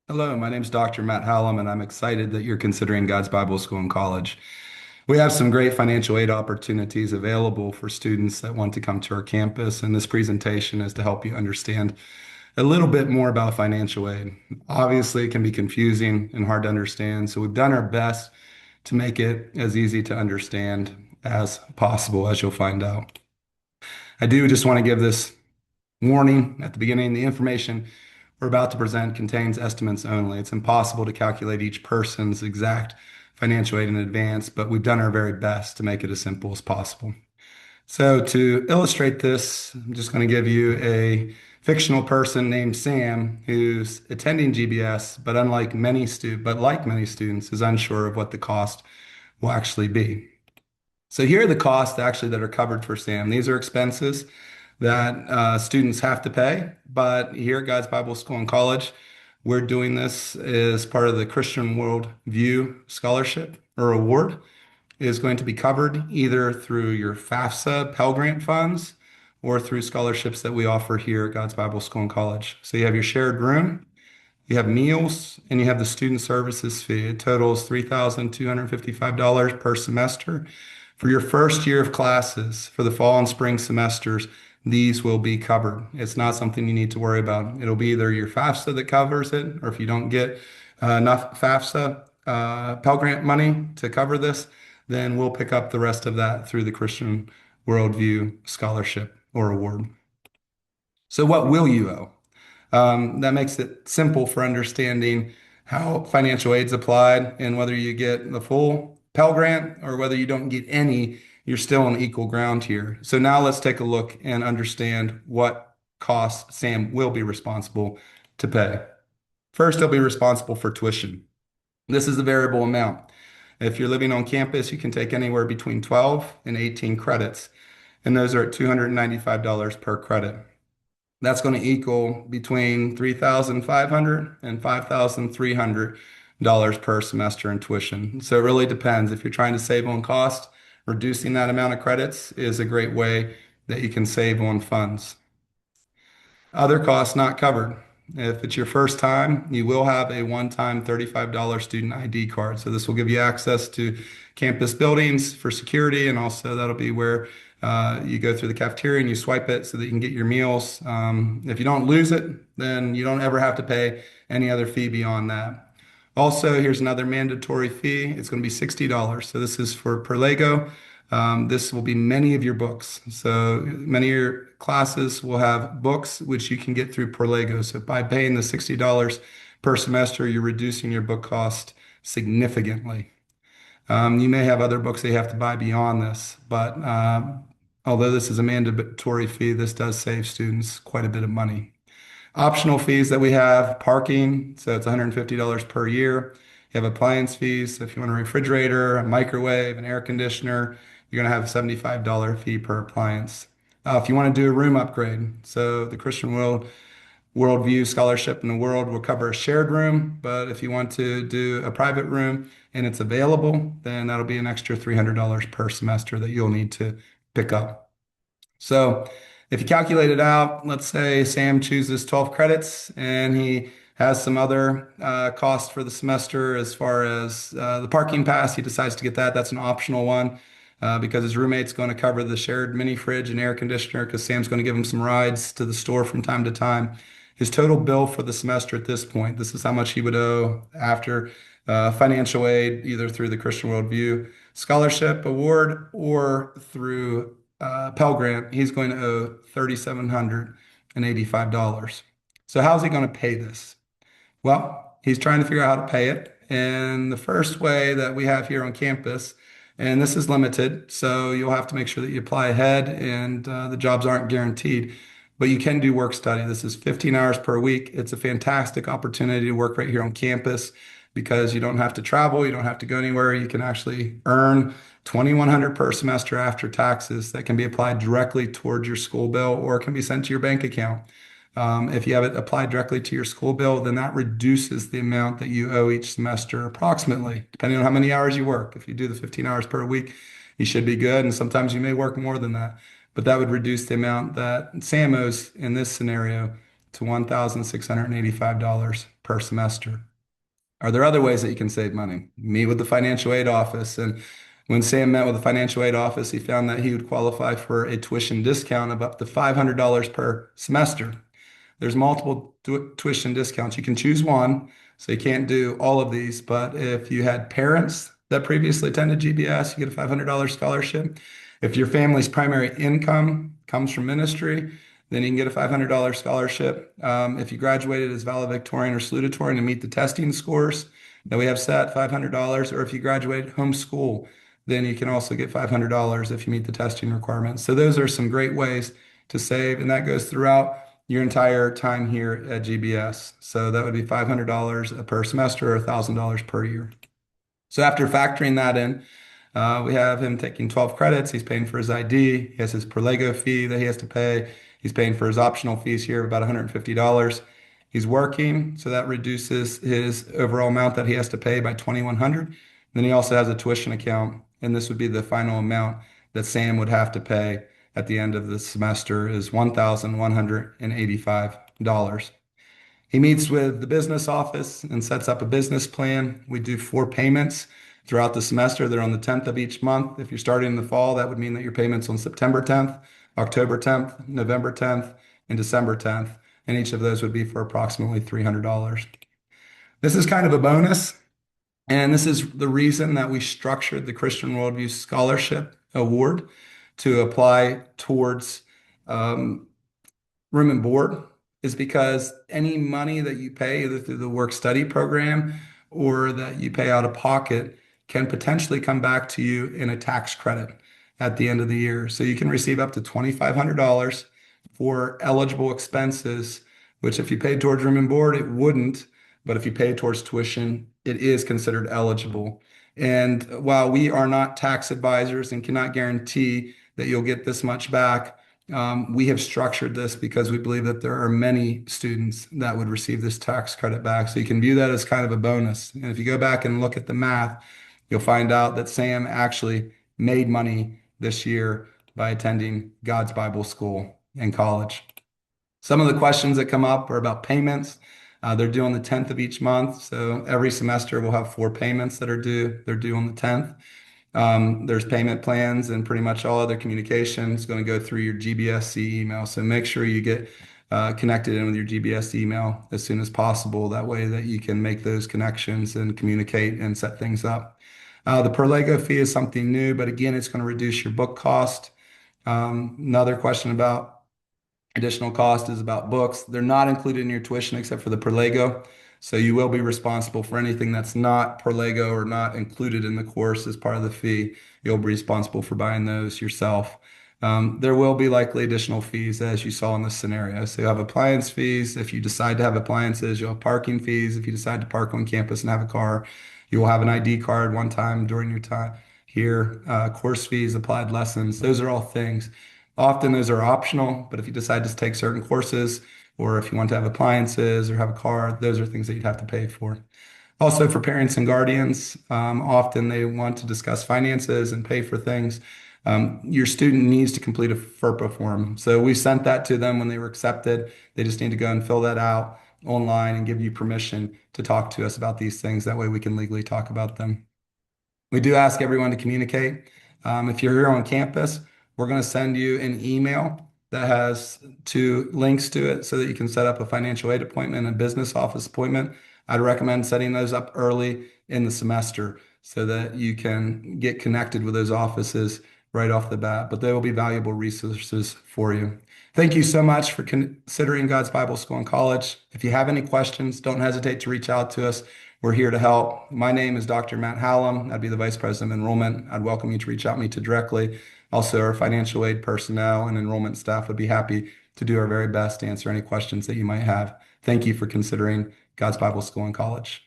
Hello, my name is Dr. Matt Hallam, and I'm excited that you're considering God's Bible School and College. We have some great financial aid opportunities available for students that want to come to our campus, and this presentation is to help you understand a little bit more about financial aid. Obviously, it can be confusing and hard to understand, so we've done our best to make it as easy to understand as possible, as you'll find out. I do just want to give this warning at the beginning. The information we're about to present contains estimates only. It's impossible to calculate each person's exact financial aid in advance, but we've done our very best to make it as simple as possible. So to illustrate this, I'm just going to give you a fictional person named Sam who's attending GBS, but like many students, is unsure of what the cost will actually be. So here are the costs actually that are covered for Sam. These are expenses that students have to pay, but here at God's Bible School and College, we're doing this as part of the Christian World View Scholarship or Award. It is going to be covered either through your FAFSA Pell Grant funds or through scholarships that we offer here at God's Bible School and College. So you have your shared room, you have meals, and you have the student services fee. It totals $3,255 per semester. For your first year of classes, for the fall and spring semesters, these will be covered. It's not something you need to worry about. It'll be either your FAFSA that covers it, or if you don't get enough FAFSA Pell Grant money to cover this, then we'll pick up the rest of that through the Christian Worldview Scholarship or Award. So what will you owe? That makes it simple for understanding how financial aid's applied and whether you get the full Pell Grant or whether you don't get any, you're still on equal ground here. So now let's take a look and understand what costs Sam will be responsible to pay. First, he'll be responsible for tuition. This is a variable amount. If you're living on campus, you can take anywhere between 12 and 18 credits, and those are at $295 per credit. That's going to equal between $3,500 and $5,300 per semester in tuition. So it really depends. If you're trying to save on cost, reducing that amount of credits is a great way that you can save on funds. Other costs not covered. If it's your first time, you will have a one-time $35 student ID card. So this will give you access to campus buildings for security, and also that'll be where you go through the cafeteria and you swipe it so that you can get your meals. If you don't lose it, then you don't ever have to pay any other fee beyond that. Also, here's another mandatory fee. It's going to be $60. So this is for Perlego. This will be many of your books. So many of your classes will have books which you can get through Perlego. So by paying the $60 per semester, you're reducing your book cost significantly. You may have other books that you have to buy beyond this, but although this is a mandatory fee, this does save students quite a bit of money. Optional fees that we have, parking, so it's $150 per year. You have appliance fees, so if you want a refrigerator, a microwave, an air conditioner, you're going to have a $75 fee per appliance. If you want to do a room upgrade, so the Christian Worldview Scholarship in the World will cover a shared room, but if you want to do a private room and it's available, then that'll be an extra $300 per semester that you'll need to pick up. So if you calculate it out, let's say Sam chooses 12 credits and he has some other cost for the semester as far as the parking pass. He decides to get that. That's an optional one because his roommate's going to cover the shared mini fridge and air conditioner because Sam's going to give him some rides to the store from time to time. His total bill for the semester at this point, this is how much he would owe after financial aid, either through the Christian Worldview Scholarship Award or through Pell Grant. He's going to owe $3,785. So how's he going to pay this? Well, he's trying to figure out how to pay it. And the first way that we have here on campus, and this is limited, so you'll have to make sure that you apply ahead and the jobs aren't guaranteed. But you can do work study. This is 15 hours per week. It's a fantastic opportunity to work right here on campus because you don't have to travel, you don't have to go anywhere. You can actually earn $2,100 per semester after taxes that can be applied directly towards your school bill or it can be sent to your bank account. If you have it applied directly to your school bill, then that reduces the amount that you owe each semester approximately, depending on how many hours you work. If you do the 15 hours per week, you should be good. And sometimes you may work more than that. But that would reduce the amount that Sam owes in this scenario to $1,685 per semester. Are there other ways that you can save money? Meet with the financial aid office. And when Sam met with the financial aid office, he found that he would qualify for a tuition discount of up to $500 per semester. There's multiple tuition discounts. You can choose one, so you can't do all of these. But if you had parents that previously attended GBS, you get a $500 scholarship. If your family's primary income comes from ministry, then you can get a $500 scholarship. If you graduated as valedictorian or salutatorian and meet the testing scores that we have set, $500. Or if you graduate homeschool, then you can also get $500 if you meet the testing requirements. So those are some great ways to save, and that goes throughout your entire time here at GBS. So that would be $500 per semester or $1,000 per year. So after factoring that in, we have him taking 12 credits. He's paying for his ID. He has his Perlego fee that he has to pay. He's paying for his optional fees here of about $150. He's working, so that reduces his overall amount that he has to pay by $2,100. Then he also has a tuition account, and this would be the final amount that Sam would have to pay at the end of the semester is $1,185. He meets with the business office and sets up a business plan. We do 4 payments throughout the semester. They're on the 10th of each month. If you're starting in the fall, that would mean that your payment's on September 10th, October 10th, November 10th, and December 10th. And each of those would be for approximately $300. This is kind of a bonus. And this is the reason that we structured the Christian Worldview Scholarship Award to apply towards room and board, is because any money that you pay either through the work study program or that you pay out of pocket can potentially come back to you in a tax credit at the end of the year. So you can receive up to $2,500 for eligible expenses, which if you paid towards room and board, it wouldn't. But if you pay towards tuition, it is considered eligible. And while we are not tax advisors and cannot guarantee that you'll get this much back, we have structured this because we believe that there are many students that would receive this tax credit back. So you can view that as kind of a bonus. And if you go back and look at the math, you'll find out that Sam actually made money this year by attending God's Bible School in college. Some of the questions that come up are about payments. They're due on the 10th of each month. So every semester we'll have 4 payments that are due. They're due on the 10th. There's payment plans, and pretty much all other communication is going to go through your GBSC email. So make sure you get connected in with your GBS email as soon as possible. That way that you can make those connections and communicate and set things up. The Perlego fee is something new, but again, it's going to reduce your book cost. Another question about additional cost is about books. They're not included in your tuition except for the Perlego. So you will be responsible for anything that's not Perlego or not included in the course as part of the fee. You'll be responsible for buying those yourself. There will be likely additional fees as you saw in this scenario. So you have appliance fees. If you decide to have appliances, you'll have parking fees. If you decide to park on campus and have a car, you will have an ID card one time during your time here. Course fees, applied lessons, those are all things. Often those are optional, but if you decide to take certain courses, or if you want to have appliances or have a car, those are things that you'd have to pay for. Also for parents and guardians, often they want to discuss finances and pay for things. Your student needs to complete a FERPA form. So we sent that to them when they were accepted. They just need to go and fill that out online and give you permission to talk to us about these things. That way we can legally talk about them. We do ask everyone to communicate. If you're here on campus, we're going to send you an email that has 2 links to it so that you can set up a financial aid appointment and a business office appointment. I'd recommend setting those up early in the semester so that you can get connected with those offices right off the bat, but they will be valuable resources for you. Thank you so much for considering God's Bible School and College. If you have any questions, don't hesitate to reach out to us. We're here to help. My name is Dr. Matt Hallam. I'd be the Vice President of Enrollment. I'd welcome you to reach out to me directly. Also, our financial aid personnel and enrollment staff would be happy to do our very best to answer any questions that you might have. Thank you for considering God's Bible School and College.